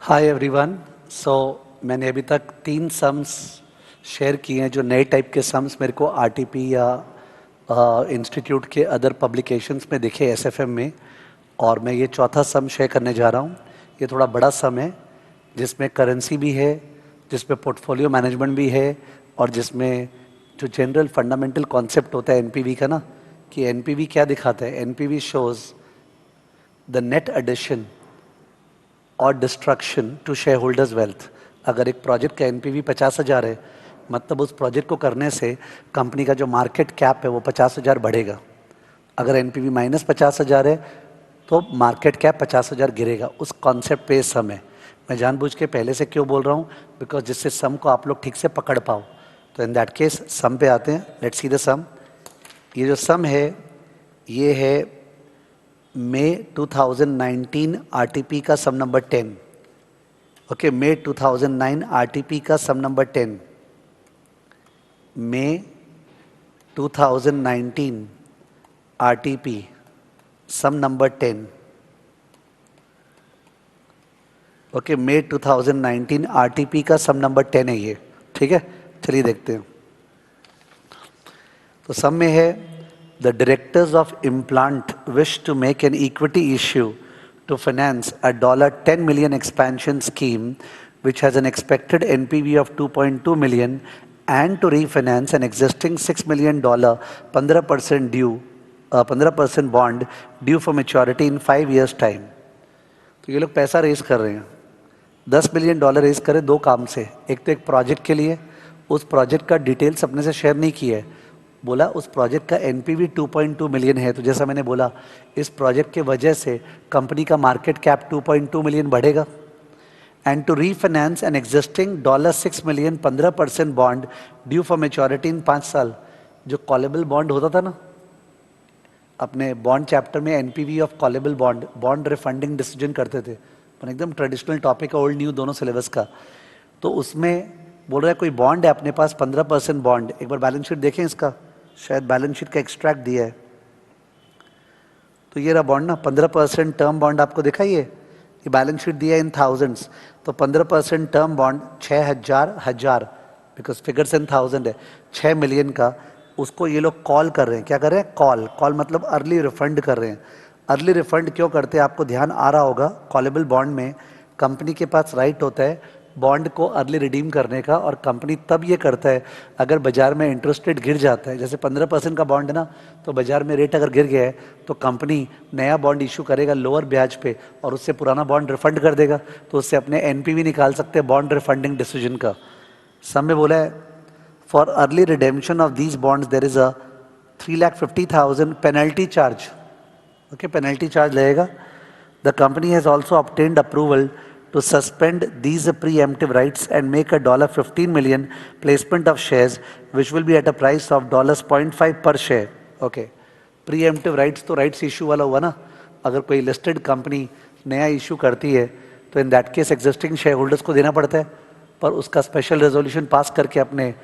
Hi everyone. मैंने अभी तक 3 सम्स शेयर किए हैं जो नए टाइप के सम्स मेरे को आरटीपी या इंस्टीट्यूट के अदर पब्लिकेशंस में दिखे एसएफएम में, और मैं ये चौथा सम शेयर करने जा रहा हूँ। ये थोड़ा बड़ा सम है जिसमें करेंसी भी है, जिसमें पोर्टफोलियो मैनेजमेंट भी है, और जिसमें जो जनरल फंडामेंटल कॉन्सेप्ट होता है एनपीवी का ना, कि एनपीवी क्या दिखाता है। NPV shows the net addition और destruction to shareholders wealth. अगर एक प्रोजेक्ट का एनपीवी 50,000 है, मतलब उस प्रोजेक्ट को करने से कंपनी का जो मार्केट कैप है वो 50,000 बढ़ेगा। अगर एनपीवी माइनस 50,000 है तो मार्केट कैप 50,000 गिरेगा। उस कॉन्सेप्ट पे सम है। मैं जानबूझ के पहले से क्यों बोल रहा हूँ, बिकॉज जिससे सम को आप लोग ठीक से पकड़ पाओ। तो इन दैट केस सम पे आते हैं। लेट्स सी द सम। ये जो सम है ये है मई 2019 आरटीपी का सम नंबर 10। ओके, मई 2009 आरटीपी का सम नंबर 10। मई 2019 आरटीपी सम नंबर 10। ओके, मई 2019 आरटीपी का सम नंबर 10 है ये। ठीक है, चलिए देखते हैं। तो सम में है The directors of Implant wish to make an equity issue to finance a $10 million expansion scheme which has an expected NPV of 2.2 million and to refinance an existing $6 million 15% bond due for maturity in 5 years time. तो ये लोग पैसा raise कर रहे हैं, $10 million raise करें दो काम से। एक तो एक प्रोजेक्ट के लिए, उस प्रोजेक्ट का डिटेल्स अपने से शेयर नहीं किया है। बोला उस प्रोजेक्ट का एनपीवी 2.2 मिलियन है, तो जैसा मैंने बोला इस प्रोजेक्ट के वजह से कंपनी का मार्केट कैप 2.2 मिलियन बढ़ेगा। And to refinance an existing $6 million 15% bond due for maturity in 5 साल। जो कॉलेबल बॉन्ड होता था ना, अपने बॉन्ड चैप्टर में NPV of callable bond refunding decision करते थे, पर एकदम ट्रेडिशनल टॉपिक है, ओल्ड न्यू दोनों सिलेबस का। तो उसमें बोल रहा है कोई बॉन्ड है अपने पास 15% बॉन्ड। एक बार बैलेंस शीट देखें इसका, शायद बैलेंस शीट का एक्सट्रैक्ट दिया है। तो ये रहा बॉन्ड ना, 15% टर्म बॉन्ड आपको दिखा ये बैलेंस शीट दिया है इन थाउजेंड्स। तो 15% term bond 6,000 because figures in thousand है, 6 मिलियन का। उसको ये लोग कॉल कर रहे हैं। क्या कर रहे हैं? कॉल मतलब अर्ली रिफंड कर रहे हैं। अर्ली रिफंड क्यों करते हैं? आपको ध्यान आ रहा होगा, कॉलेबल बॉन्ड में कंपनी के पास राइट होता है बॉन्ड को अर्ली रिडीम करने का, और कंपनी तब ये करता है अगर बाजार में इंटरेस्ट रेट गिर जाता है। जैसे 15% का बॉन्ड है ना, तो बाजार में रेट अगर गिर गया है तो कंपनी नया बॉन्ड इशू करेगा लोअर ब्याज पे, और उससे पुराना बॉन्ड रिफंड कर देगा। तो उससे अपने एनपीवी निकाल सकते हैं बॉन्ड रिफंडिंग डिसीजन का। सम में बोला है for early redemption of these bonds there is a 3,50,000 penalty charge. Okay, penalty charge लगेगा। The company has also obtained approval to suspend these preemptive rights and make a $15 million placement of shares which will be at a price of $0.5 per share. Okay, preemptive rights तो rights issue वाला हुआ ना। अगर कोई listed company नया issue करती है तो in that case existing shareholders को देना पड़ता है, पर उसका special resolution पास करके अपने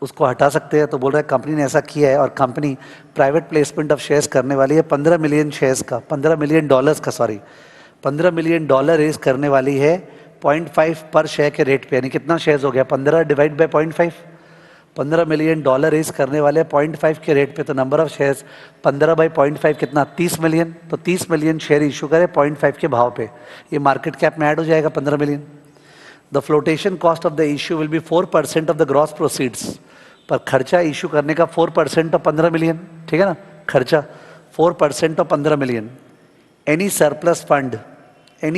उसको हटा सकते हैं। तो बोल रहा है कंपनी ने ऐसा किया है, और company private placement of shares करने वाली है 15 मिलियन शेयर्स का, $15 मिलियन का, सॉरी $15 मिलियन रेज करने वाली है 0.5 पर शेयर के रेट पे। यानी कितना शेयर्स हो गया? 15 डिवाइड बाय 0.5। 15 मिलियन रेज करने वाले 0.5 के रेट पे, तो नंबर ऑफ शेयर्स 15 बाई 0.5 कितना? 30 मिलियन। तो 30 मिलियन शेयर इशू करे 0.5 के भाव पे, ये मार्केट कैप में ऐड हो जाएगा 15 million. The flotation cost of the issue will be 4% of the gross proceeds. पर खर्चा इशू करने का 4% ऑफ 15 मिलियन, ठीक है ना, खर्चा 4% of 15 million. Any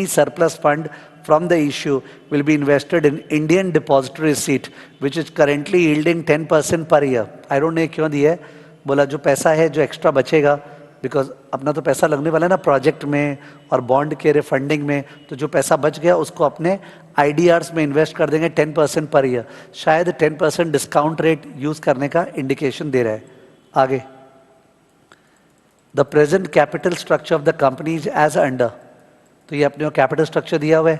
surplus fund from the issue will be invested in Indian depository receipt which is currently yielding 10% per year. I don't know क्यों दिया है। बोला जो पैसा है जो एक्स्ट्रा बचेगा, बिकॉज अपना तो पैसा लगने वाला है ना प्रोजेक्ट में और बॉन्ड के रिफंडिंग में, तो जो पैसा बच गया उसको अपने आईडीआर्स में इन्वेस्ट कर देंगे 10% पर ईयर। शायद 10% डिस्काउंट रेट यूज करने का इंडिकेशन दे रहा है। आगे, the present capital structure of the company is as under. तो ये अपने कैपिटल स्ट्रक्चर दिया हुआ है।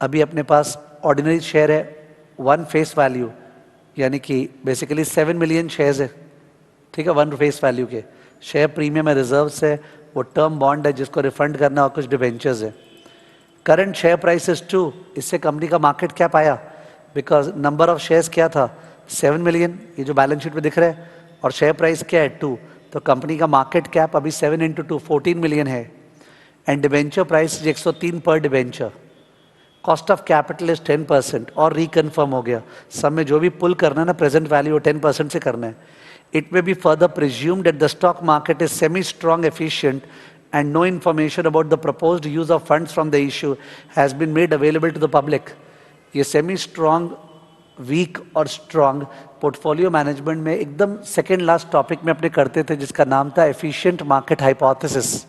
अभी अपने पास ऑर्डिनरी शेयर है 1 फेस वैल्यू, यानी कि बेसिकली 7 मिलियन शेयर्स है, ठीक है, 1 फेस वैल्यू के। शेयर प्रीमियम है, रिजर्व्स है, वो टर्म बॉन्ड है जिसको रिफंड करना, और कुछ डिवेंचर्स है। करंट शेयर प्राइस इज 2, इससे कंपनी का मार्केट कैप आया, बिकॉज नंबर ऑफ शेयर्स क्या था 7 मिलियन, ये जो बैलेंस शीट में दिख रहा है, और शेयर प्राइस क्या है 2, तो कंपनी का मार्केट कैप अभी 7 इंटू 2 14 मिलियन है, एंड डिबेंचर प्राइस 103 पर debenture, cost of capital is 10% और रिकन्फर्म हो गया। सब में जो भी पुल करना है ना प्रेजेंट वैल्यू 10% से करना है। It may be further presumed that the stock market is semi strong efficient and no information about the proposed use of funds from the issue has been made available to the public। ये semi strong, week और strong portfolio management में एकदम second last topic में अपने करते थे, जिसका नाम था एफिशिएंट मार्केट हाइपोथेसिस,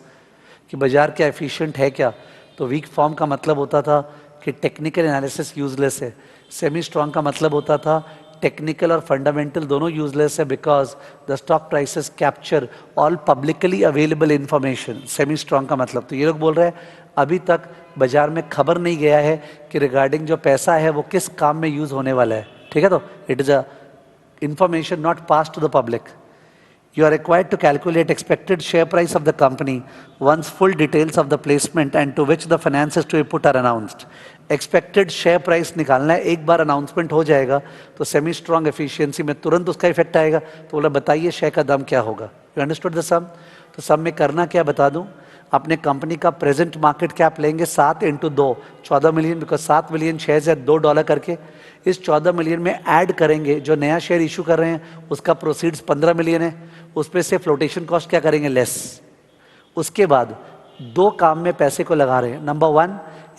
कि बाजार क्या एफिशिएंट है क्या। तो वीक फॉर्म का मतलब होता था कि टेक्निकल एनालिसिस यूजलेस है, सेमी स्ट्रॉन्ग का मतलब होता था टेक्निकल और फंडामेंटल दोनों यूजलेस है, because the stock prices capture all publicly available information. Semi strong का मतलब, तो ये लोग बोल रहे हैं अभी तक बाजार में खबर नहीं गया है कि रिगार्डिंग जो पैसा है वो किस काम में यूज होने वाला है, ठीक है। तो it is a information not pass to the public. You are required to calculate expected share price of the company once full details of the placement and to which the finances to be put are announced। Expected share price निकालना है, एक बार announcement हो जाएगा तो semi strong efficiency में तुरंत उसका effect आएगा। तो बोला बताइए शेयर का दाम क्या होगा। यू अंडरस्टूड द सम। तो सम में करना क्या बता दूं, अपने कंपनी का प्रेजेंट मार्केट कैप लेंगे 7 into 2 14 million, because 7 million shares है $2 करके। इस 14 मिलियन में ऐड करेंगे जो नया शेयर इशू कर रहे हैं उसका प्रोसीड्स 15 मिलियन है, उस पे से फ्लोटेशन कॉस्ट क्या करेंगे लेस। उसके बाद दो काम में पैसे को लगा रहे हैं। नंबर 1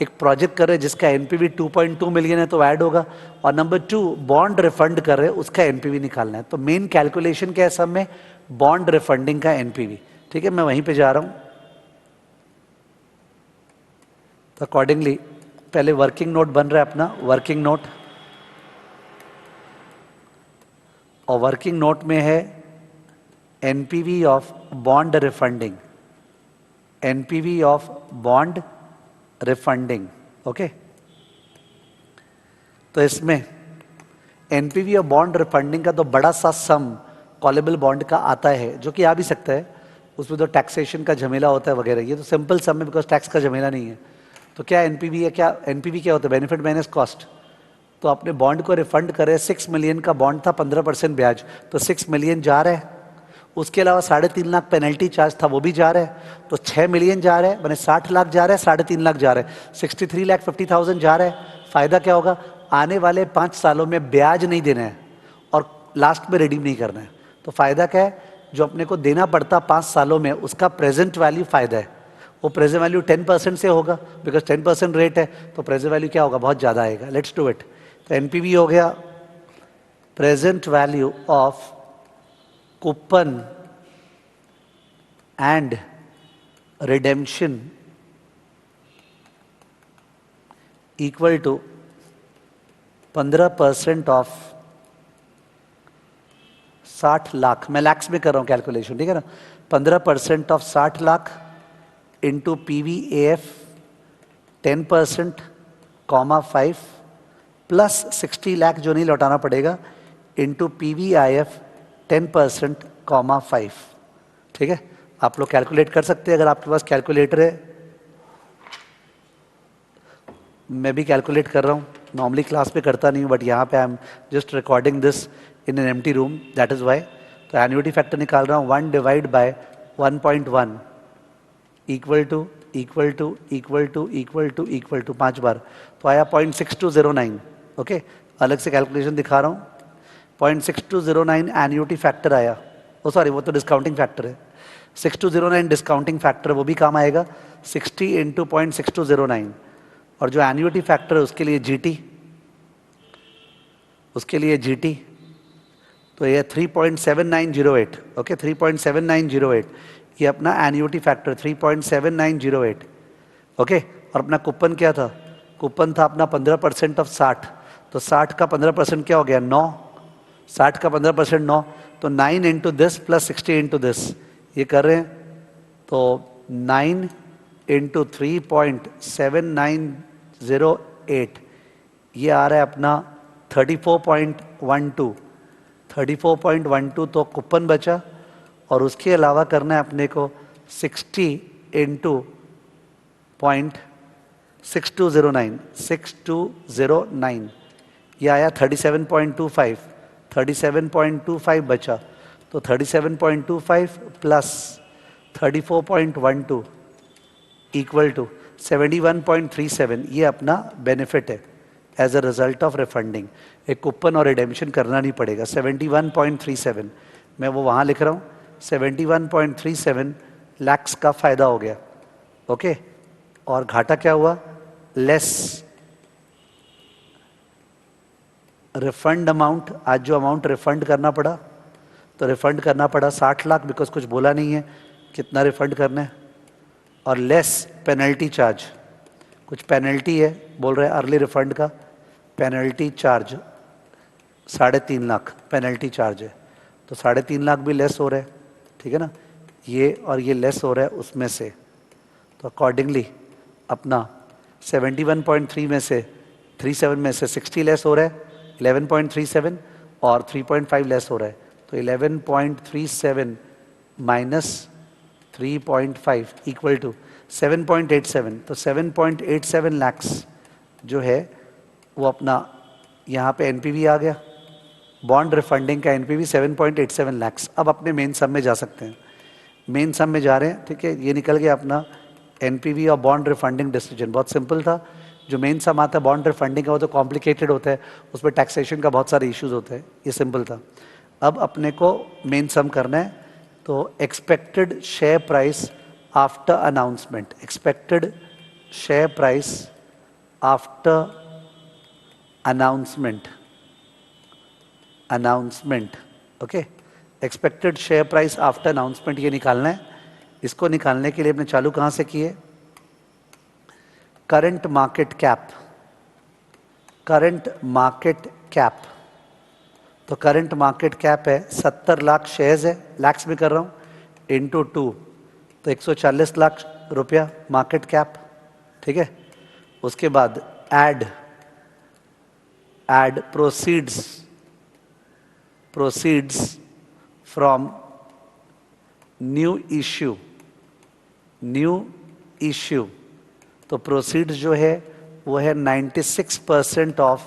एक प्रोजेक्ट कर रहे हैं जिसका एनपीवी 2.2 मिलियन है तो ऐड होगा, और नंबर 2 बॉन्ड रिफंड कर रहे हैं उसका एनपीवी निकालना है। तो मेन कैलकुलेशन क्या है सब में, बॉन्ड रिफंडिंग का एनपीवी, ठीक है। मैं वहीं पे जा रहा हूं। तो अकॉर्डिंगली पहले वर्किंग नोट बन रहा है अपना, वर्किंग नोट, और वर्किंग नोट में है NPV of bond refunding, NPV of bond refunding, okay. तो इसमें एनपीवी ऑफ बॉन्ड रिफंडिंग का तो बड़ा सा सम कॉलेबल बॉन्ड का आता है, जो कि आ भी सकता है, उसमें तो टैक्सेशन का झमेला होता है वगैरह। ये तो सिंपल सम है बिकॉज टैक्स का झमेला नहीं है। तो क्या एनपीवी है, क्या एनपीवी क्या होता है, बेनिफिट माइनस कॉस्ट। तो अपने बॉन्ड को रिफंड करे, 6 मिलियन का बॉन्ड था, 15% ब्याज, तो 6 मिलियन जा रहा है। उसके अलावा 3.5 लाख पेनल्टी चार्ज था वो भी जा रहा है, तो 6 मिलियन जा रहा है, मैंने 60 लाख जा रहा है, 3.5 लाख जा रहा है, 63,50,000 जा रहा है। फायदा क्या होगा, आने वाले 5 सालों में ब्याज नहीं देना है और लास्ट में रिडीम नहीं करना है। तो फायदा क्या है, जो अपने को देना पड़ता 5 सालों में उसका प्रेजेंट वैल्यू फायदा है, वो प्रेजेंट वैल्यू 10% से होगा, बिकॉज 10% रेट है, तो प्रेजेंट वैल्यू क्या होगा, बहुत ज़्यादा आएगा। Let's do it. तो एनपीवी हो गया present value of coupon and redemption equal to 15% of 60 lakh, मैं लैक्स में कर रहा हूं कैलकुलेशन, ठीक है ना। 15% of 60 lakh into PVAF 10% comma 5 plus 60 lakh जो नहीं लौटाना पड़ेगा इंटू PVIF 10% कॉमा 5, ठीक है। आप लोग कैलकुलेट कर सकते हैं अगर आपके पास कैलकुलेटर है। मैं भी कैलकुलेट कर रहा हूँ, नॉर्मली क्लास में करता नहीं हूँ, बट यहाँ पे I am just recording this in an empty room, that is why. तो एन्युटी फैक्टर निकाल रहा हूँ, 1 divide by 1.1 equal to equal to equal to equal to equal to 5 बार, तो आया 0.6209, ओके। अलग से कैलकुलेशन दिखा रहा हूँ, 0.6209 एन्युटी फैक्टर आया। ओ सॉरी, वो तो डिस्काउंटिंग फैक्टर है, 6209 डिस्काउंटिंग फैक्टर, वो भी काम आएगा 60 इंटू 0.6209। और जो एन्युटी फैक्टर है उसके लिए जीटी, उसके लिए जीटी तो ये 3.7908, ओके 3.7908, ये अपना एन्युटी फैक्टर 3.7908, ओके। और अपना कूपन क्या था, कूपन था अपना 15% ऑफ 60, तो 60 का 15% क्या हो गया 9, 60 का 15% 9, तो 9 into this plus 60 into this, ये कर रहे हैं तो 9 इंटू 3.7908, ये आ रहा है अपना 34.12, 34.12 तो कूपन बचा, और उसके अलावा करना है अपने को 60 इंटू 6209, 6209, ये आया 37.25, 37.25 बचा, तो 37.25 प्लस 34.12 इक्वल टू 71.37, ये अपना बेनिफिट है as a result of refunding. एक कूपन और रिडेम्पशन करना नहीं पड़ेगा। 71.37 मैं वो वहाँ लिख रहा हूँ, 71.37 लैक्स का फ़ायदा हो गया, ओके। और घाटा क्या हुआ? Less refund amount. आज जो अमाउंट रिफंड करना पड़ा, तो रिफंड करना पड़ा 60 लाख, बिकॉज कुछ बोला नहीं है कितना रिफंड करना है। और लेस पेनल्टी चार्ज, कुछ पेनल्टी है बोल रहे हैं अर्ली रिफंड का, penalty charge 3.5 lakh penalty charge है, तो 3.5 लाख भी लेस हो रहा है, ठीक है ना। ये और ये लेस हो रहा है उसमें से, तो अकॉर्डिंगली अपना 71.3 में से 37 में से 60 लेस हो रहा है, 11.37 और 3.5 लेस हो रहा है, तो 11.37 माइनस 3.5 इक्वल टू 7.87, तो 7.87 लैक्स जो है वो अपना यहाँ पे एनपीवी आ गया। बॉन्ड रिफंडिंग का एनपीवी 7.87 लैक्स। अब अपने मेन सम में जा सकते हैं, मेन सम में जा रहे हैं, ठीक है। ये निकल गया अपना एनपीवी और बॉन्ड रिफंडिंग डिसीजन, बहुत सिंपल था। जो मेन सम आता है बॉन्ड रिफंडिंग का वो तो कॉम्प्लिकेटेड होता है, उसमें टैक्सेशन का बहुत सारे इश्यूज होते हैं, ये सिंपल था। अब अपने को मेन सम करना है, तो expected share price after announcement, expected share price after announcement, announcement, okay. Expected share price after announcement ये निकालना है। इसको निकालने के लिए अपने चालू कहाँ से किए? Current market cap, current market cap, तो करंट मार्केट कैप है 70 लाख शेयर्स है, लैक्स में कर रहा हूँ, इंटू 2, तो 140 लाख रुपया मार्केट कैप, ठीक है। उसके बाद add proceeds, proceeds from new issue, new issue, तो प्रोसीड्स जो है वो है 96% ऑफ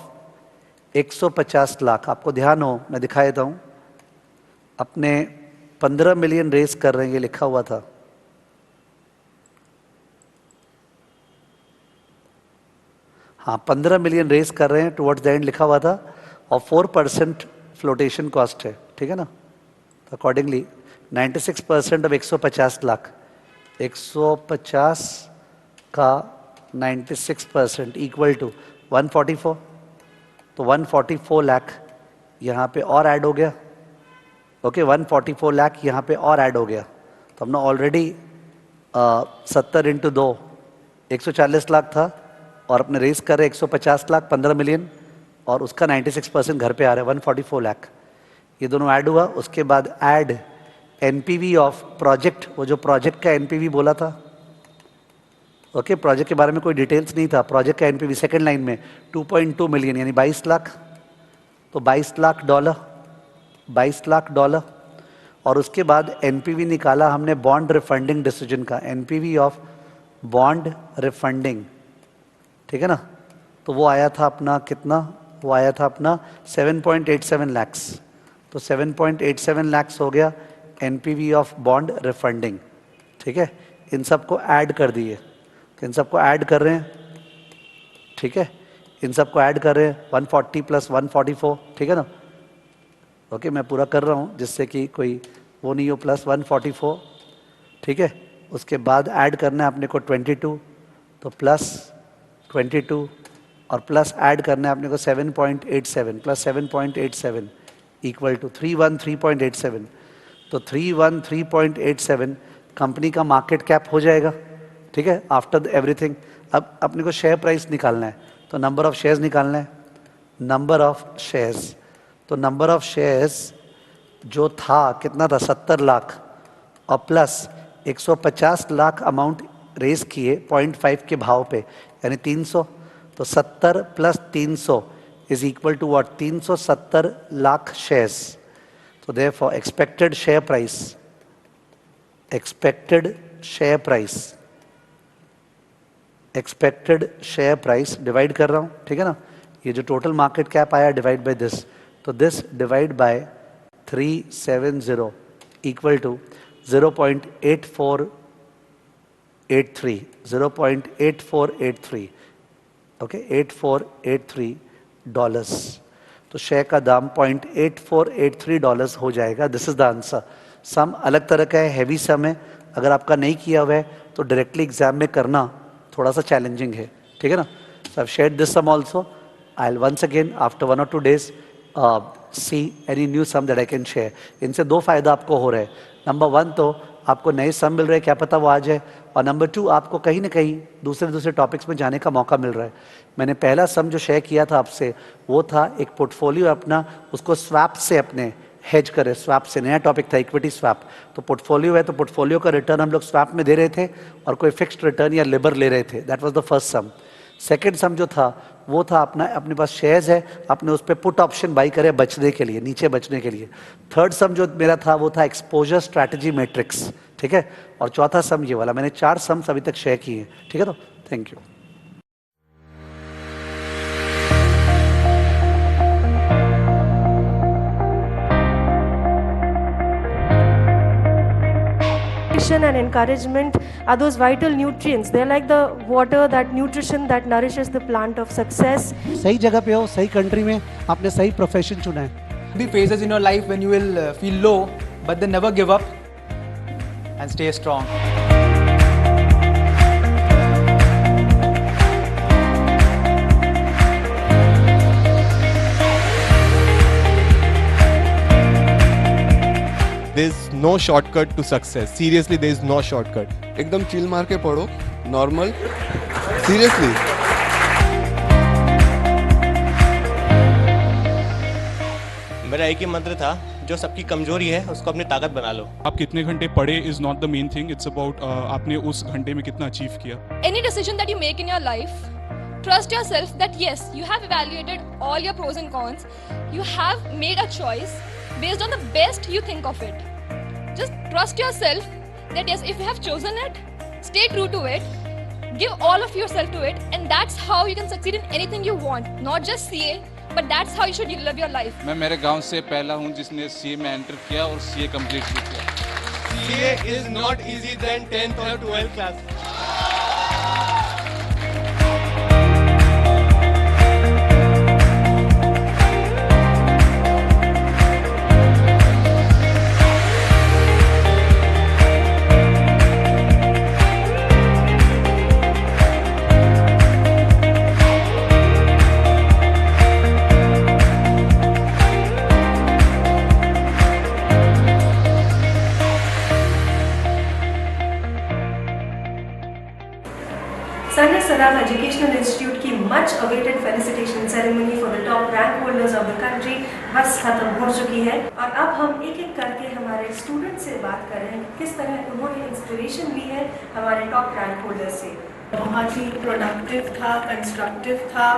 150 लाख। आपको ध्यान हो, मैं दिखा देता हूँ, अपने 15 मिलियन रेस कर रहे हैं, ये लिखा हुआ था, हाँ 15 मिलियन रेस कर रहे हैं टुवर्ड्स द एंड लिखा हुआ था, और 4% फ्लोटेशन कॉस्ट है, ठीक है ना। तो अकॉर्डिंगली 96% ऑफ 150 लाख, 150 का 96% इक्वल टू 144, तो 144 लाख यहाँ पे और ऐड हो गया, ओके। 144 लाख यहाँ पे और ऐड हो गया, तो हमने ऑलरेडी 70 इंटू 2 140 लाख था, और अपने रेस कर रहे 150 लाख 15 मिलियन, और उसका 96% घर पे आ रहा है 144 लाख, ये दोनों ऐड हुआ। उसके बाद ऐड एनपीवी ऑफ प्रोजेक्ट, वो जो प्रोजेक्ट का एनपीवी बोला था, ओके। प्रोजेक्ट के बारे में कोई डिटेल्स नहीं था, प्रोजेक्ट का एनपीवी सेकंड लाइन में 2.2 मिलियन यानी 22 लाख, तो 22 लाख डॉलर, 22 लाख डॉलर। और उसके बाद एनपीवी निकाला हमने बॉन्ड रिफंडिंग डिसीजन का, एनपीवी ऑफ बॉन्ड रिफंडिंग, ठीक है ना। तो वो आया था अपना कितना, वो आया था अपना 7.87 लैक्स, तो 7.87 लैक्स हो गया एनपीवी ऑफ बॉन्ड रिफंडिंग, ठीक है। इन सबको ऐड कर दिए, तो इन सबको ऐड कर रहे हैं, ठीक है, इन सबको ऐड कर रहे हैं 140 प्लस 144, ठीक है ना, ओके। मैं पूरा कर रहा हूँ जिससे कि कोई वो नहीं हो, प्लस 144, ठीक है। उसके बाद ऐड करना है अपने को 22, तो प्लस 22, और प्लस ऐड करना है अपने को 7.87 प्लस 7.87 इक्वल टू 313.87, तो 313.87 कंपनी का मार्केट कैप हो जाएगा, ठीक है, आफ्टर एवरीथिंग। अब अपने को शेयर प्राइस निकालना है, तो नंबर ऑफ शेयर्स निकालना है, नंबर ऑफ शेयर्स, तो नंबर ऑफ शेयर्स जो था कितना था 70 लाख, और प्लस 150 लाख अमाउंट रेस किए 0.5 के भाव पे यानी 300, तो 70 plus 300 is equal to what, 370 lakh shares. तो therefore expected share price, expected share price expected share price divide कर रहा हूँ, ठीक है ना, ये जो टोटल मार्केट कैप आया डिवाइड बाय दिस, तो this divide by 370 equal to 0.8483, 0.8483, okay, 8483 dollars. तो शेयर का दाम $0.8483 हो जाएगा। This is the answer. Sum अलग तरह का है, हैवी सम है, अगर आपका नहीं किया हुआ है तो डायरेक्टली एग्जाम में करना थोड़ा सा चैलेंजिंग है, ठीक है ना। So I shared this sum also, I will once again after 1 or 2 days see any new sum that I can share. इनसे दो फायदा आपको हो रहा है, नंबर 1 तो आपको नए सम मिल रहे हैं, क्या पता वो आ जाए, और नंबर 2 आपको कहीं ना कहीं दूसरे टॉपिक्स में जाने का मौका मिल रहा है। मैंने पहला सम जो शेयर किया था आपसे वो था एक पोर्टफोलियो अपना, उसको स्वैप से अपने हेज करे, स्वैप से, नया टॉपिक था इक्विटी स्वैप। तो पोर्टफोलियो है तो पोर्टफोलियो का रिटर्न हम लोग स्वैप में दे रहे थे और कोई फिक्स्ड रिटर्न या लिबर ले रहे थे। That was the first sum. Second sum जो था वो था अपने पास शेयर्स है, अपने उस पर पुट ऑप्शन बाई करे बचने के लिए, नीचे बचने के लिए। थर्ड सम जो मेरा था वो था एक्सपोजर स्ट्रैटेजी मैट्रिक्स, ठीक है। और चौथा सम ये वाला। मैंने 4 सम्स अभी तक शेयर किए हैं, ठीक है। तो thank you. And encouragement are those vital nutrients. They're like the water, that nutrition that nourishes the plant of success. सही जगह पे हो, सही कंट्री में, आपने सही प्रोफेशन चुना है। Be phases in your life when you will feel low, but then never give up and stay strong. There's no shortcut to success. Seriously, there is no shortcut. एकदम चिल मार के पढ़ो, normal, seriously. मेरा एक ही मंत्र था, जो सबकी कमजोरी है उसको अपनी ताकत बना लो। आप कितने घंटे पढ़े is not the main thing, it's about आपने उस घंटे में कितना अचीव किया। Any decision that you make in your life, trust yourself that yes, you have evaluated all your pros and cons. You have made a choice based on the best you think of it. Just trust yourself that yes, if you have chosen it, stay true to it, give all of yourself to it, and that's how you can succeed in anything you want. Not just CA, but that's how you should live your life. मैं मेरे गांव से पहला हूं जिसने CA में enter किया और CA कंप्लीट भी किया। CA is not easy than 10th or 12th class. Sandhya Saran Educational Institute की much awaited felicitation ceremony for the top rank holders of the country बस खत्म हो चुकी है, और अब हम एक एक करके हमारे स्टूडेंट से बात कर रहे हैं किस तरह उन्होंने इंस्पिरेशन ली है हमारे टॉप रैंक होल्डर से। बहुत ही प्रोडक्टिव था, कंस्ट्रक्टिव था,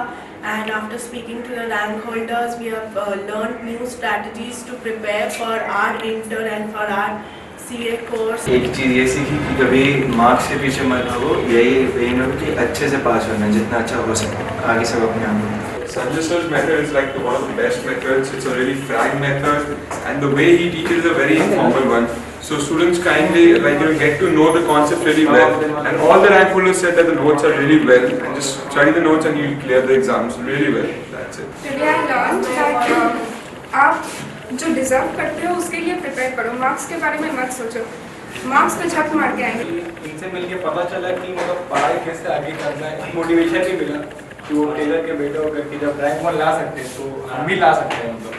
and after speaking to the rank holders we have learned new strategies to prepare for our intern and for our CA course. एक चीज़ ये सीखी कि कभी मार्क्स के पीछे मत भागो, यही एम है कि अच्छे से पास होना, जितना अच्छा हो सके, आगे सब अपने आप होगा। Sanjay sir's method is like one of the best methods. It's a really frank method, and the way he teaches is a very informal one. So students kindly get to know the concept really well. And all the rank holders said that the notes are really well, and just study the notes and you'll clear the exams really well. That's it. Today I learned that आप जो deserve करते हो उसके लिए prepare करो, marks के बारे में मत सोचो, मार्क्स तो झप मार के आएंगे। इनसे मिलके पता चला कि मतलब पढ़ाई कैसे आगे करना है, मोटिवेशन भी मिला कि वो टेलर के बेटे होकर के जब रैंक 1 ला सकते हैं तो हम भी ला सकते हैं। मतलब